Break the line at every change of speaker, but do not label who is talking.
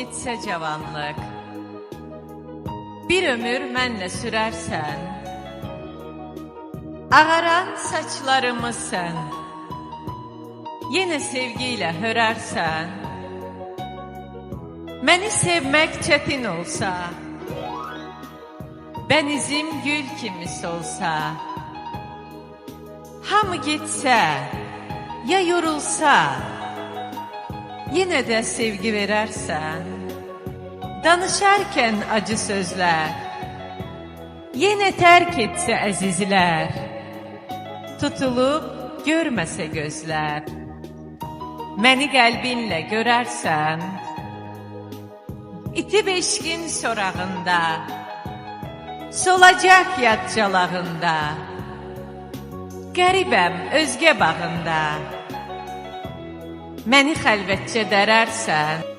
gitsə cavanlıq, bir ömür mənlə sürərsən, ağaran saçlarımı sən, yenə sevgi ilə hörərsən, məni sevmək çətin olsa, bənizim gül kimi solsa, hamı getsə, ya yorulsa, yenə də sevgi verərsən, danışarkən acı sözlər, yenə tərk etsə əzizlər, tutulub görməsə gözlər, məni qəlbinlə görərsən, itib eşqin sorağında, solacaq yadcalağında, qəribəm özgə bağında, məni xəlvətcə dərərsən,